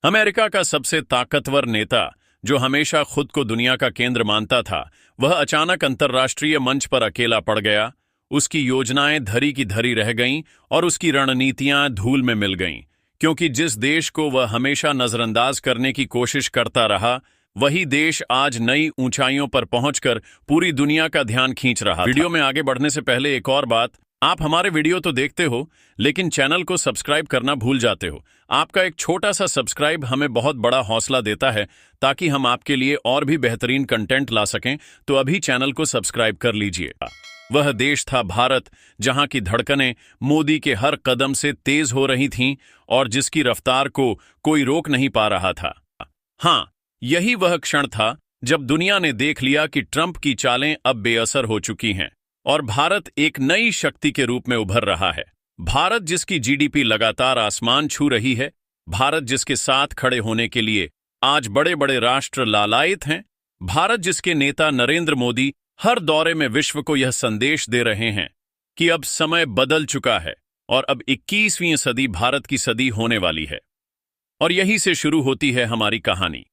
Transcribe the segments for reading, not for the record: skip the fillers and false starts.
America का सबसे ताकतवर नेता, जो हमेशा खुद को दुनिया का केंद्र मानता था, वह अचानक अंतर्राष्ट्रीय मंच पर अकेला पड़ गया। उसकी योजनाएं धरी की धरी रह गईं और उसकी रणनीतियां धूल में मिल गईं, क्योंकि जिस देश को वह हमेशा नजरअंदाज करने की कोशिश करता रहा, वही देश आज नई ऊंचाइयों पर पहुंचकर पूरी दुनिया का ध्यान खींच रहा था। वीडियो में आगे बढ़ने से पहले एक और बात, आप हमारे वीडियो तो देखते हो, लेकिन चैनल को सब्सक्राइब करना भूल जाते हो। आपका एक छोटा सा सब्सक्राइब हमें बहुत बड़ा हौसला देता है, ताकि हम आपके लिए और भी बेहतरीन कंटेंट ला सकें। तो अभी चैनल को सब्सक्राइब कर लीजिए। वह देश था भारत, जहां की धड़कनें मोदी के हर कदम से तेज हो रही थीं और जिसकी रफ्तार को कोई रोक नहीं पा रहा था। हाँ, यही वह क्षण था जब दुनिया ने देख लिया कि ट्रंप की चालें अब बेअसर हो चुकी हैं और भारत एक नई शक्ति के रूप में उभर रहा है। भारत जिसकी जीडीपी लगातार आसमान छू रही है, भारत जिसके साथ खड़े होने के लिए आज बड़े बड़े राष्ट्र लालायित हैं, भारत जिसके नेता नरेंद्र मोदी हर दौरे में विश्व को यह संदेश दे रहे हैं कि अब समय बदल चुका है और अब 21वीं सदी भारत की सदी होने वाली है। और यहीं से शुरू होती है हमारी कहानी,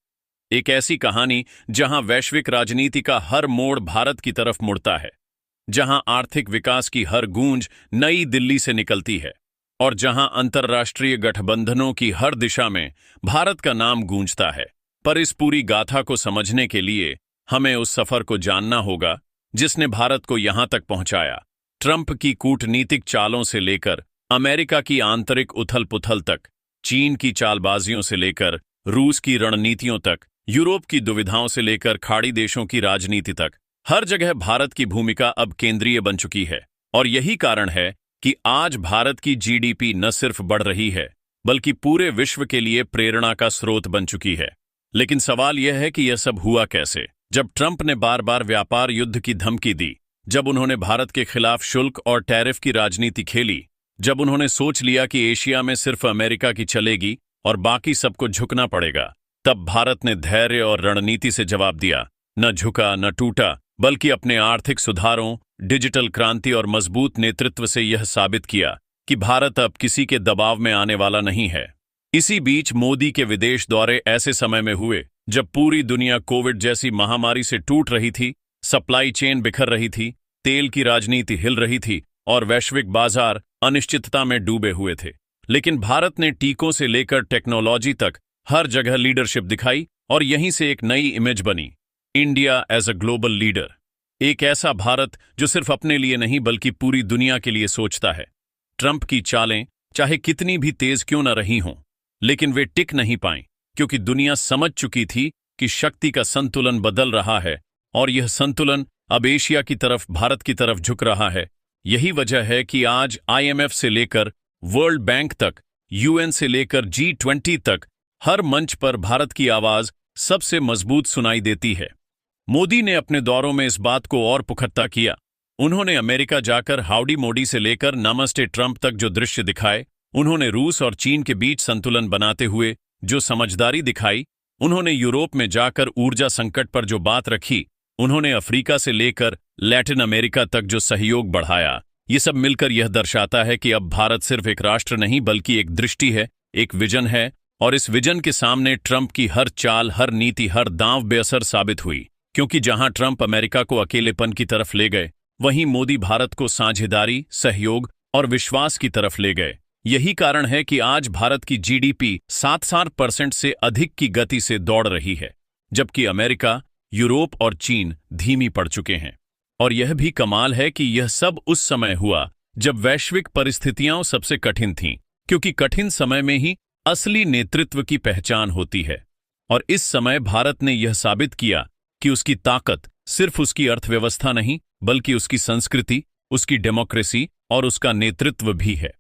एक ऐसी कहानी जहां वैश्विक राजनीति का हर मोड़ भारत की तरफ मुड़ता है, जहां आर्थिक विकास की हर गूंज नई दिल्ली से निकलती है और जहां अंतर्राष्ट्रीय गठबंधनों की हर दिशा में भारत का नाम गूंजता है। पर इस पूरी गाथा को समझने के लिए हमें उस सफर को जानना होगा जिसने भारत को यहां तक पहुंचाया। ट्रंप की कूटनीतिक चालों से लेकर अमेरिका की आंतरिक उथल-पुथल तक, चीन की चालबाजियों से लेकर रूस की रणनीतियों तक, यूरोप की दुविधाओं से लेकर खाड़ी देशों की राजनीति तक, हर जगह भारत की भूमिका अब केंद्रीय बन चुकी है। और यही कारण है कि आज भारत की जीडीपी न सिर्फ बढ़ रही है, बल्कि पूरे विश्व के लिए प्रेरणा का स्रोत बन चुकी है। लेकिन सवाल यह है कि यह सब हुआ कैसे? जब ट्रंप ने बार बार व्यापार युद्ध की धमकी दी, जब उन्होंने भारत के खिलाफ शुल्क और टैरिफ की राजनीति खेली, जब उन्होंने सोच लिया कि एशिया में सिर्फ अमेरिका की चलेगी और बाकी सबको झुकना पड़ेगा, तब भारत ने धैर्य और रणनीति से जवाब दिया। न झुका, न टूटा, बल्कि अपने आर्थिक सुधारों, डिजिटल क्रांति और मजबूत नेतृत्व से यह साबित किया कि भारत अब किसी के दबाव में आने वाला नहीं है। इसी बीच मोदी के विदेश दौरे ऐसे समय में हुए जब पूरी दुनिया कोविड जैसी महामारी से टूट रही थी, सप्लाई चेन बिखर रही थी, तेल की राजनीति हिल रही थी और वैश्विक बाजार अनिश्चितता में डूबे हुए थे। लेकिन भारत ने टीकों से लेकर टेक्नोलॉजी तक हर जगह लीडरशिप दिखाई और यहीं से एक नई इमेज बनी, India as a global leader. एक ऐसा भारत जो सिर्फ अपने लिए नहीं बल्कि पूरी दुनिया के लिए सोचता है। ट्रंप की चालें चाहे कितनी भी तेज क्यों न रही हों, लेकिन वे टिक नहीं पाईं, क्योंकि दुनिया समझ चुकी थी कि शक्ति का संतुलन बदल रहा है और यह संतुलन अब एशिया की तरफ, भारत की तरफ झुक रहा है। यही वजह है कि आज IMF से लेकर वर्ल्ड बैंक तक, UN से लेकर G20 तक, हर मंच पर भारत की आवाज सबसे मजबूत सुनाई देती है। मोदी ने अपने दौरों में इस बात को और पुख्ता किया। उन्होंने अमेरिका जाकर हाउडी मोदी से लेकर नमस्ते ट्रंप तक जो दृश्य दिखाए, उन्होंने रूस और चीन के बीच संतुलन बनाते हुए जो समझदारी दिखाई, उन्होंने यूरोप में जाकर ऊर्जा संकट पर जो बात रखी, उन्होंने अफ्रीका से लेकर लैटिन अमेरिका तक जो सहयोग बढ़ाया, ये सब मिलकर यह दर्शाता है कि अब भारत सिर्फ एक राष्ट्र नहीं बल्कि एक दृष्टि है, एक विजन है। और इस विजन के सामने ट्रंप की हर चाल, हर नीति, हर दांव बेअसर साबित हुई, क्योंकि जहां ट्रंप अमेरिका को अकेलेपन की तरफ ले गए, वहीं मोदी भारत को साझेदारी, सहयोग और विश्वास की तरफ ले गए। यही कारण है कि आज भारत की जीडीपी 7% से अधिक की गति से दौड़ रही है, जबकि अमेरिका, यूरोप और चीन धीमी पड़ चुके हैं। और यह भी कमाल है कि यह सब उस समय हुआ जब वैश्विक परिस्थितियां सबसे कठिन थीं, क्योंकि कठिन समय में ही असली नेतृत्व की पहचान होती है। और इस समय भारत ने यह साबित किया कि उसकी ताकत सिर्फ उसकी अर्थव्यवस्था नहीं, बल्कि उसकी संस्कृति, उसकी डेमोक्रेसी और उसका नेतृत्व भी है।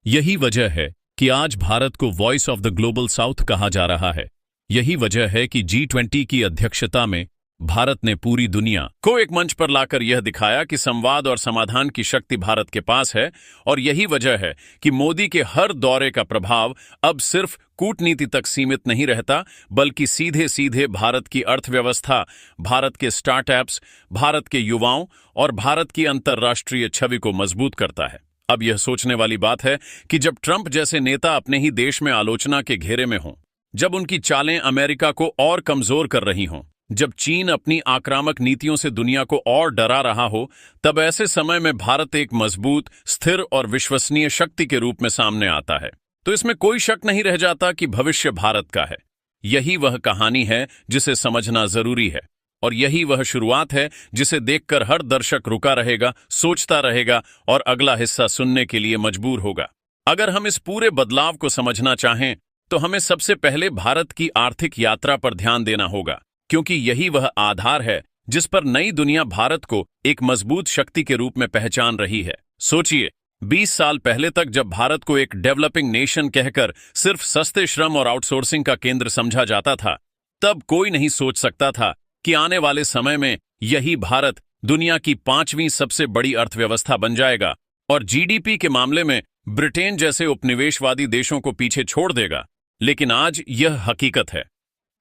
यही वजह है कि आज भारत को voice of the global south कहा जा रहा है। यही वजह है कि G20 की अध्यक्षता में भारत ने पूरी दुनिया को एक मंच पर लाकर यह दिखाया कि संवाद और समाधान की शक्ति भारत के पास है। और यही वजह है कि मोदी के हर दौरे का प्रभाव अब सिर्फ कूटनीति तक सीमित नहीं रहता, बल्कि सीधे सीधे भारत की अर्थव्यवस्था, भारत के स्टार्टअप्स, भारत के युवाओं और भारत की अंतर्राष्ट्रीय छवि को मजबूत करता है। अब यह सोचने वाली बात है कि जब ट्रंप जैसे नेता अपने ही देश में आलोचना के घेरे में हों, जब उनकी चालें अमेरिका को और कमजोर कर रही हों, जब चीन अपनी आक्रामक नीतियों से दुनिया को और डरा रहा हो, तब ऐसे समय में भारत एक मजबूत, स्थिर और विश्वसनीय शक्ति के रूप में सामने आता है। तो इसमें कोई शक नहीं रह जाता कि भविष्य भारत का है। यही वह कहानी है जिसे समझना जरूरी है, और यही वह शुरुआत है जिसे देखकर हर दर्शक रुका रहेगा, सोचता रहेगा और अगला हिस्सा सुनने के लिए मजबूर होगा। अगर हम इस पूरे बदलाव को समझना चाहें तो हमें सबसे पहले भारत की आर्थिक यात्रा पर ध्यान देना होगा, क्योंकि यही वह आधार है जिस पर नई दुनिया भारत को एक मजबूत शक्ति के रूप में पहचान रही है। सोचिए, 20 साल पहले तक जब भारत को एक डेवलपिंग नेशन कहकर सिर्फ सस्ते श्रम और आउटसोर्सिंग का केंद्र समझा जाता था, तब कोई नहीं सोच सकता था कि आने वाले समय में यही भारत दुनिया की 5वीं सबसे बड़ी अर्थव्यवस्था बन जाएगा और जीडीपी के मामले में ब्रिटेन जैसे उपनिवेशवादी देशों को पीछे छोड़ देगा। लेकिन आज यह हकीकत है।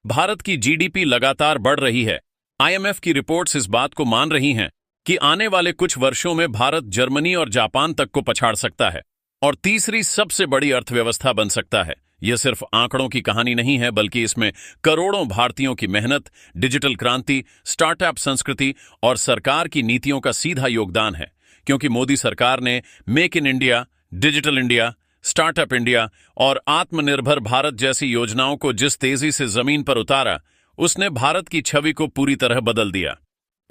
भारत की जीडीपी लगातार बढ़ रही है। आईएमएफ की रिपोर्ट्स इस बात को मान रही हैं कि आने वाले कुछ वर्षों में भारत जर्मनी और जापान तक को पछाड़ सकता है और तीसरी सबसे बड़ी अर्थव्यवस्था बन सकता है। यह सिर्फ आंकड़ों की कहानी नहीं है, बल्कि इसमें करोड़ों भारतीयों की मेहनत, डिजिटल क्रांति, स्टार्टअप संस्कृति और सरकार की नीतियों का सीधा योगदान है। क्योंकि मोदी सरकार ने make in India, digital India, startup India और आत्मनिर्भर भारत जैसी योजनाओं को जिस तेजी से जमीन पर उतारा, उसने भारत की छवि को पूरी तरह बदल दिया।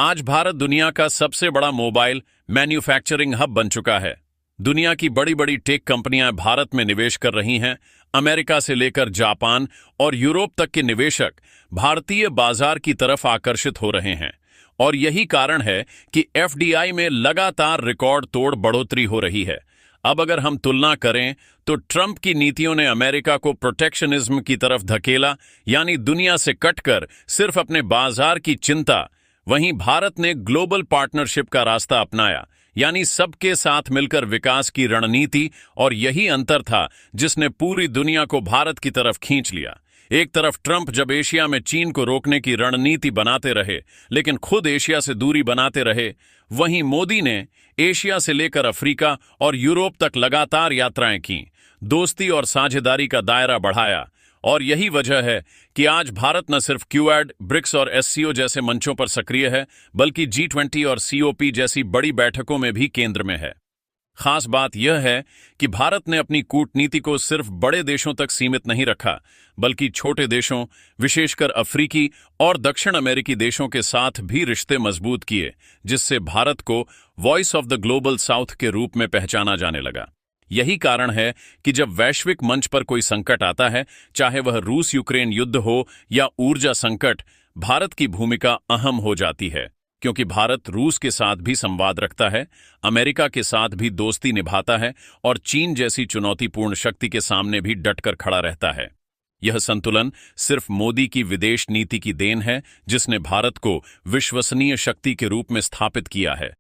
आज भारत दुनिया का सबसे बड़ा मोबाइल मैन्युफैक्चरिंग हब बन चुका है। दुनिया की बड़ी बड़ी टेक कंपनियां भारत में निवेश कर रही हैं। अमेरिका से लेकर जापान और यूरोप तक के निवेशक भारतीय बाजार की तरफ आकर्षित हो रहे हैं, और यही कारण है कि एफडीआई में लगातार रिकॉर्ड तोड़ बढ़ोतरी हो रही है। अब अगर हम तुलना करें तो ट्रंप की नीतियों ने अमेरिका को प्रोटेक्शनिज्म की तरफ धकेला, यानी दुनिया से कटकर सिर्फ अपने बाजार की चिंता। वहीं भारत ने ग्लोबल पार्टनरशिप का रास्ता अपनाया, यानी सबके साथ मिलकर विकास की रणनीति, और यही अंतर था जिसने पूरी दुनिया को भारत की तरफ खींच लिया। एक तरफ ट्रंप जब एशिया में चीन को रोकने की रणनीति बनाते रहे लेकिन खुद एशिया से दूरी बनाते रहे, वहीं मोदी ने एशिया से लेकर अफ्रीका और यूरोप तक लगातार यात्राएं की, दोस्ती और साझेदारी का दायरा बढ़ाया। और यही वजह है कि आज भारत न सिर्फ क्यूएड, ब्रिक्स और एससीओ जैसे मंचों पर सक्रिय है, बल्कि G20 और COP जैसी बड़ी बैठकों में भी केंद्र में है। खास बात यह है कि भारत ने अपनी कूटनीति को सिर्फ बड़े देशों तक सीमित नहीं रखा, बल्कि छोटे देशों, विशेषकर अफ्रीकी और दक्षिण अमेरिकी देशों के साथ भी रिश्ते मजबूत किए, जिससे भारत को voice of the global south के रूप में पहचाना जाने लगा। यही कारण है कि जब वैश्विक मंच पर कोई संकट आता है, चाहे वह रूस यूक्रेन युद्ध हो या ऊर्जा संकट, भारत की भूमिका अहम हो जाती है। क्योंकि भारत रूस के साथ भी संवाद रखता है, अमेरिका के साथ भी दोस्ती निभाता है और चीन जैसी चुनौतीपूर्ण शक्ति के सामने भी डटकर खड़ा रहता है। यह संतुलन सिर्फ मोदी की विदेश नीति की देन है, जिसने भारत को विश्वसनीय शक्ति के रूप में स्थापित किया है।